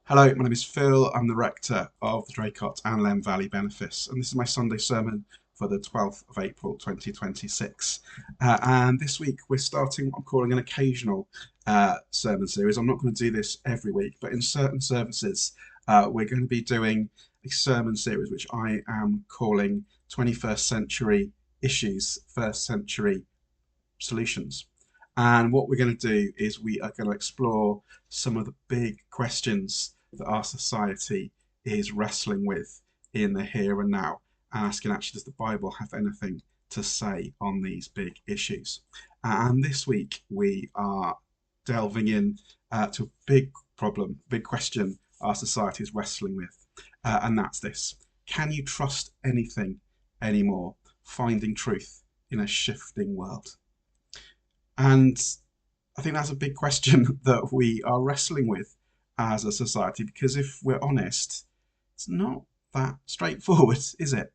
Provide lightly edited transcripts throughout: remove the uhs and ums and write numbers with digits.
Hello, my name is Phil. I'm the rector of the Draycott and Lem Valley Benefice, and this is my Sunday sermon for the 12th of April 2026. And this week we're starting what I'm calling an occasional sermon series. I'm not going to do this every week, but in certain services, we're going to be doing a sermon series which I am calling 21st Century Issues, First Century Solutions. And what we're going to do is we are going to explore some of the big questions that our society is wrestling with in the here and now, and asking actually, does the Bible have anything to say on these big issues? And this week we are delving in to a big problem, big question our society is wrestling with, and that's this. Can you trust anything anymore? Finding truth in a shifting world. And I think that's a big question that we are wrestling with as a society, because if we're honest, it's not that straightforward, is it?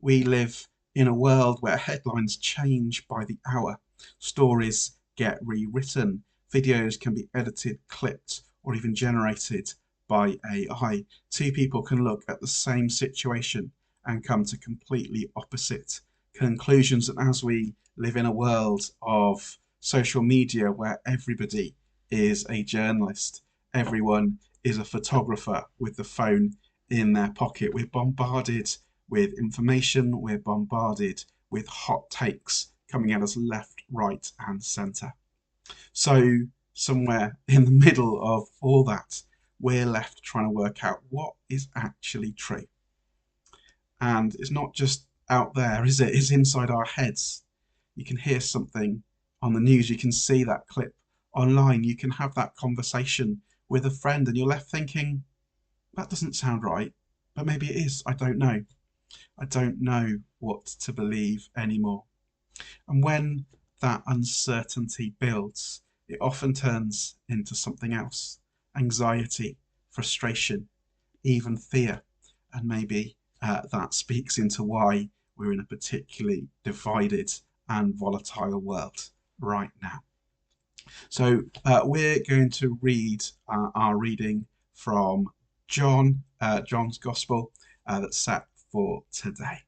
We live in a world where headlines change by the hour, stories get rewritten, videos can be edited, clipped, or even generated by AI. Two people can look at the same situation and come to completely opposite conclusions. And as we live in a world of social media where everybody is a journalist, everyone is a photographer with the phone in their pocket, we're bombarded with information, we're bombarded with hot takes coming at us left, right, and centre. So, somewhere in the middle of all that, we're left trying to work out what is actually true. And it's not just out there, is it? It's inside our heads. You can hear something on the news, you can see that clip online, you can have that conversation with a friend, and you're left thinking, that doesn't sound right, but maybe it is. I don't know. I don't know what to believe anymore. And when that uncertainty builds, it often turns into something else: anxiety, frustration, even fear. And maybe that speaks into why we're in a particularly divided and volatile world right now. So we're going to read our reading from John's Gospel that's set for today.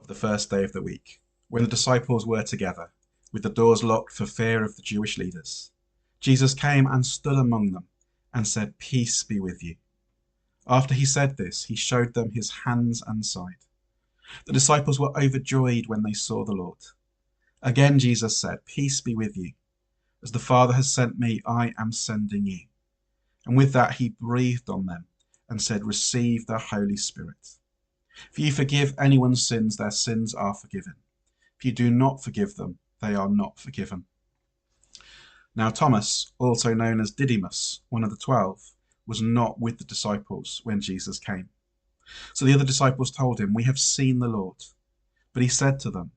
The first day of the week, when the disciples were together, with the doors locked for fear of the Jewish leaders, Jesus came and stood among them and said, "Peace be with you." After he said this, he showed them his hands and side. The disciples were overjoyed when they saw the Lord. Again, Jesus said, "Peace be with you. As the Father has sent me, I am sending you." And with that, he breathed on them and said, "Receive the Holy Spirit. If you forgive anyone's sins, their sins are forgiven. If you do not forgive them, they are not forgiven." Now Thomas, also known as Didymus, one of the 12, was not with the disciples when Jesus came. So the other disciples told him, "We have seen the Lord." But he said to them,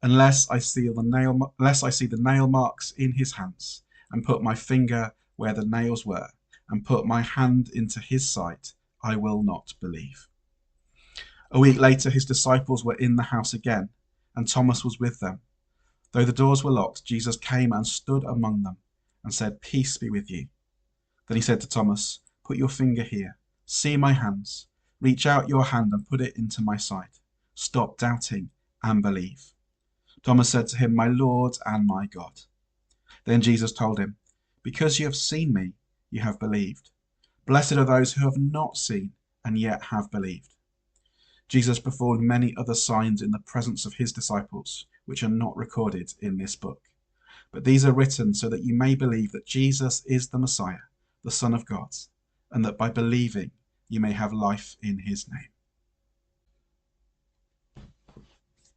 unless I see the nail marks in his hands, and put my finger where the nails were, and put my hand into his side, I will not believe." A week later, his disciples were in the house again, and Thomas was with them. Though the doors were locked, Jesus came and stood among them and said, "Peace be with you." Then he said to Thomas, "Put your finger here. See my hands. Reach out your hand and put it into my side. Stop doubting and believe." Thomas said to him, "My Lord and my God." Then Jesus told him, "Because you have seen me, you have believed. Blessed are those who have not seen and yet have believed." Jesus performed many other signs in the presence of his disciples, which are not recorded in this book. But these are written so that you may believe that Jesus is the Messiah, the Son of God, and that by believing you may have life in his name.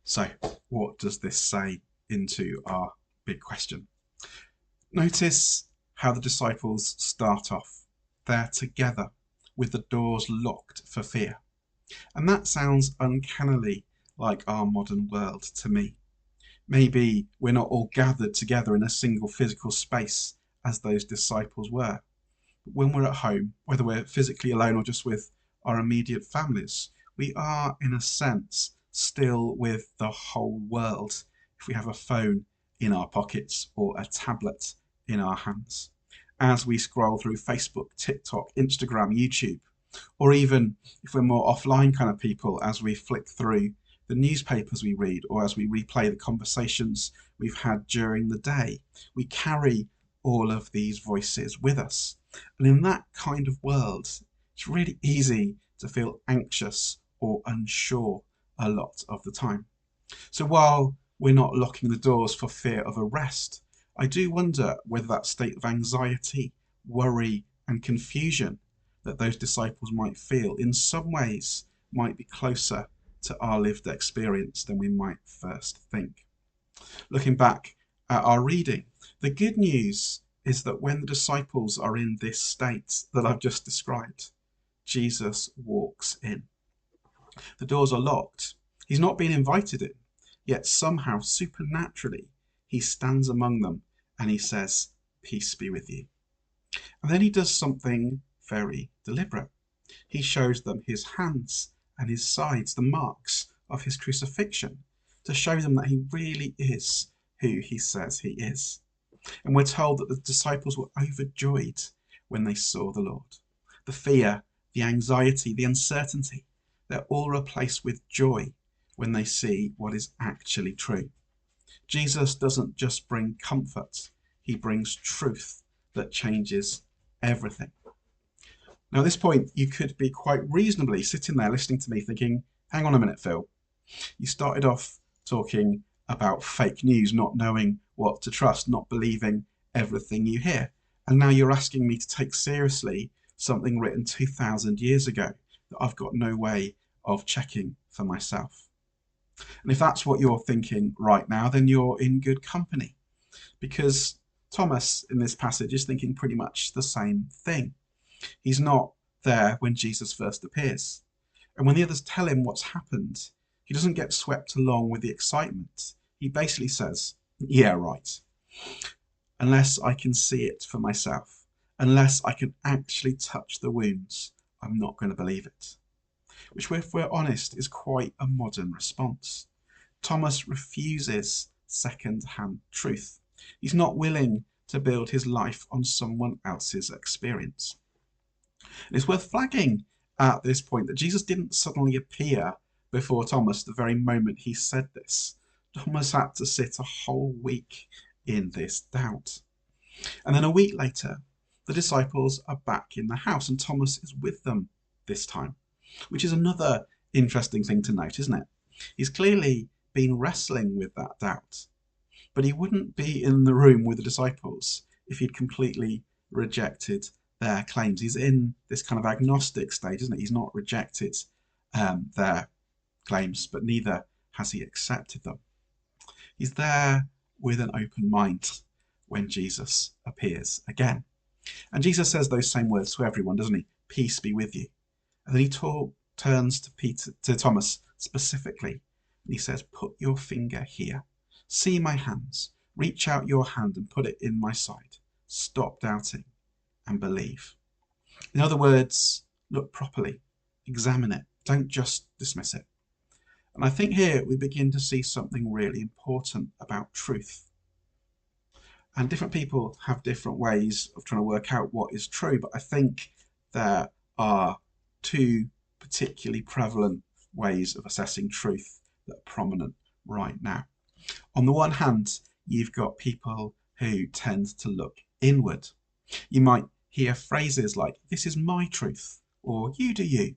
So, what does this say into our big question? Notice how the disciples start off. They're together with the doors locked for fear. And that sounds uncannily like our modern world to me. Maybe we're not all gathered together in a single physical space as those disciples were. But when we're at home, whether we're physically alone or just with our immediate families, we are, in a sense, still with the whole world if we have a phone in our pockets or a tablet in our hands. as we scroll through Facebook, TikTok, Instagram, YouTube, or even if we're more offline kind of people, as we flick through the newspapers we read, or as we replay the conversations we've had during the day. We carry all of these voices with us. And in that kind of world, it's really easy to feel anxious or unsure a lot of the time. So while we're not locking the doors for fear of arrest, I do wonder whether that state of anxiety, worry, and confusion that those disciples might feel in some ways might be closer to our lived experience than we might first think. Looking back at our reading, the good news is that when the disciples are in this state that I've just described, Jesus walks in. The doors are locked. He's not been invited in, yet somehow, supernaturally, he stands among them and he says, "Peace be with you." And then he does something very deliberate. He shows them his hands and his sides, the marks of his crucifixion, to show them that he really is who he says he is. And we're told that the disciples were overjoyed when they saw the Lord. The fear, the anxiety, the uncertainty, they're all replaced with joy when they see what is actually true. Jesus doesn't just bring comfort, he brings truth that changes everything. Now, at this point, you could be quite reasonably sitting there listening to me thinking, hang on a minute, Phil. You started off talking about fake news, not knowing what to trust, not believing everything you hear. And now you're asking me to take seriously something written 2,000 years ago that I've got no way of checking for myself. And if that's what you're thinking right now, then you're in good company, because Thomas in this passage is thinking pretty much the same thing. He's not there when Jesus first appears. And when the others tell him what's happened, he doesn't get swept along with the excitement. He basically says, yeah, right. Unless I can see it for myself, unless I can actually touch the wounds, I'm not going to believe it. Which, if we're honest, is quite a modern response. Thomas refuses second-hand truth. He's not willing to build his life on someone else's experience. And it's worth flagging at this point that Jesus didn't suddenly appear before Thomas the very moment he said this. Thomas had to sit a whole week in this doubt. And then a week later, the disciples are back in the house and Thomas is with them this time, which is another interesting thing to note, isn't it? He's clearly been wrestling with that doubt, but he wouldn't be in the room with the disciples if he'd completely rejected their claims. He's in this kind of agnostic stage, isn't it? He's not rejected their claims, but neither has he accepted them. He's there with an open mind when Jesus appears again. And Jesus says those same words to everyone, doesn't he? Peace be with you. And then he turns to Thomas specifically, and he says, put your finger here. See my hands. Reach out your hand and put it in my side. Stop doubting and believe. In other words, look properly. Examine it. Don't just dismiss it. And I think here we begin to see something really important about truth. And different people have different ways of trying to work out what is true, but I think there are two particularly prevalent ways of assessing truth that are prominent right now. On the one hand, you've got people who tend to look inward. You might hear phrases like, this is my truth, or you do you.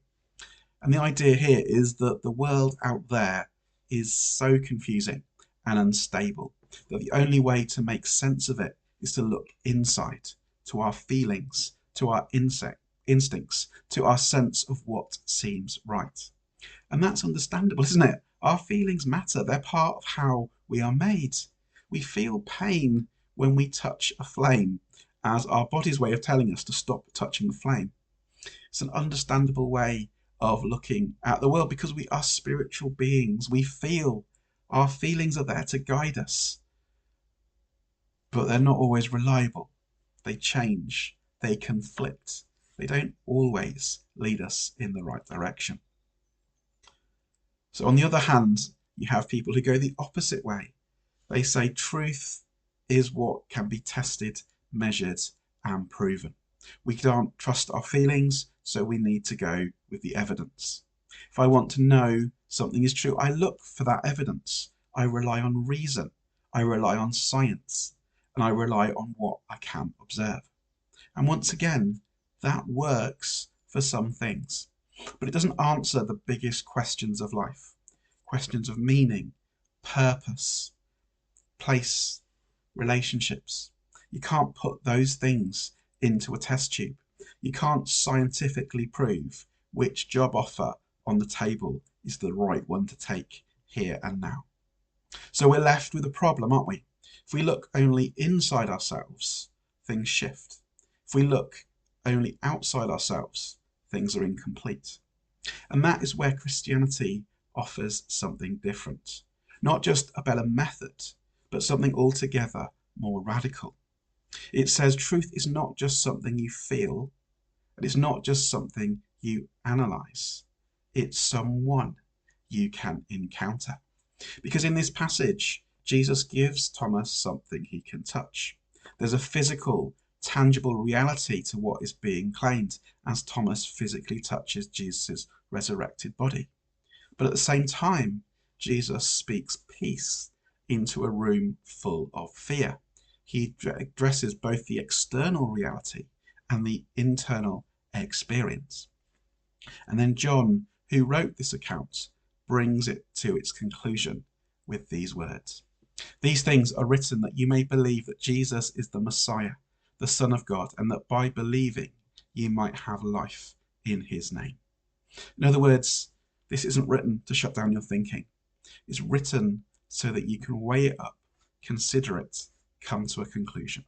And the idea here is that the world out there is so confusing and unstable that the only way to make sense of it is to look inside, to our feelings, to our instincts, to our sense of what seems right. And that's understandable, isn't it? Our feelings matter. They're part of how we are made. We feel pain when we touch a flame as our body's way of telling us to stop touching the flame. It's an understandable way of looking at the world because we are spiritual beings. We feel. Our feelings are there to guide us. But they're not always reliable. They change. They conflict. They don't always lead us in the right direction. So on the other hand, you have people who go the opposite way. They say truth is what can be tested, measured, and proven. We can't trust our feelings, so we need to go with the evidence. If I want to know something is true, I look for that evidence. I rely on reason. I rely on science. And I rely on what I can observe. And once again, that works for some things. But it doesn't answer the biggest questions of life. Questions of meaning, purpose, place, relationships. You can't put those things into a test tube. You can't scientifically prove which job offer on the table is the right one to take here and now. So we're left with a problem, aren't we? If we look only inside ourselves, things shift. If we look only outside ourselves, things are incomplete. And that is where Christianity offers something different. Not just a better method, but something altogether more radical. It says truth is not just something you feel, and it's not just something you analyze. It's someone you can encounter. Because in this passage, Jesus gives Thomas something he can touch. There's a physical, tangible reality to what is being claimed as Thomas physically touches Jesus' resurrected body. But at the same time, Jesus speaks peace into a room full of fear. He addresses both the external reality and the internal experience. And then John, who wrote this account, brings it to its conclusion with these words. These things are written that you may believe that Jesus is the Messiah, the Son of God, and that by believing you might have life in his name. In other words, this isn't written to shut down your thinking. It's written so that you can weigh it up, consider it, come to a conclusion.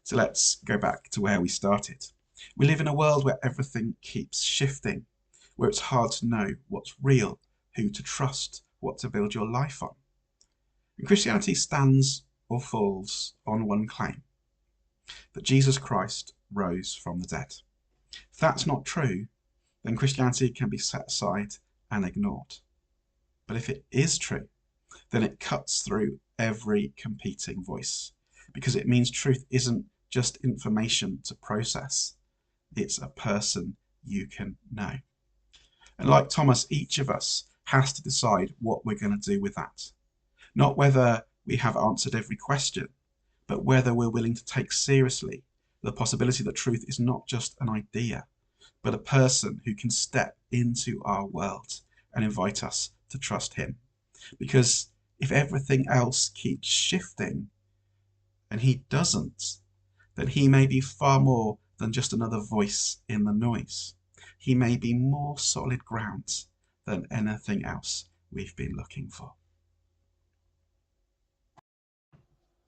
So let's go back to where we started. We live in a world where everything keeps shifting, where it's hard to know what's real, who to trust, what to build your life on. And Christianity stands or falls on one claim, that Jesus Christ rose from the dead. If that's not true, then Christianity can be set aside and ignored. But if it is true, then it cuts through every competing voice, because it means truth isn't just information to process, it's a person you can know. And like Thomas, each of us has to decide what we're going to do with that. Not whether we have answered every question, but whether we're willing to take seriously the possibility that truth is not just an idea, but a person who can step into our world and invite us to trust him. Because if everything else keeps shifting and he doesn't, then he may be far more than just another voice in the noise. He may be more solid ground than anything else we've been looking for.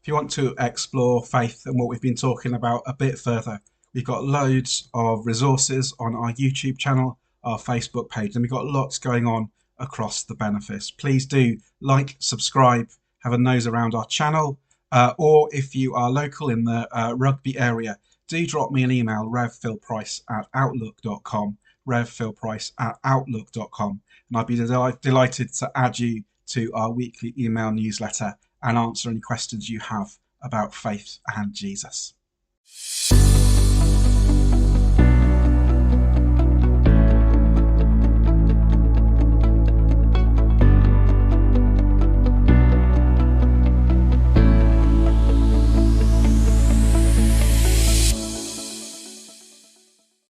If you want to explore faith and what we've been talking about a bit further, we've got loads of resources on our YouTube channel, our Facebook page, and we've got lots going on across the benefice. Please do like, subscribe, have a nose around our channel, or if you are local in the Rugby area, do drop me an email, revphilprice@outlook.com, revphilprice@outlook.com, and I'd be delighted to add you to our weekly email newsletter and answer any questions you have about faith and Jesus.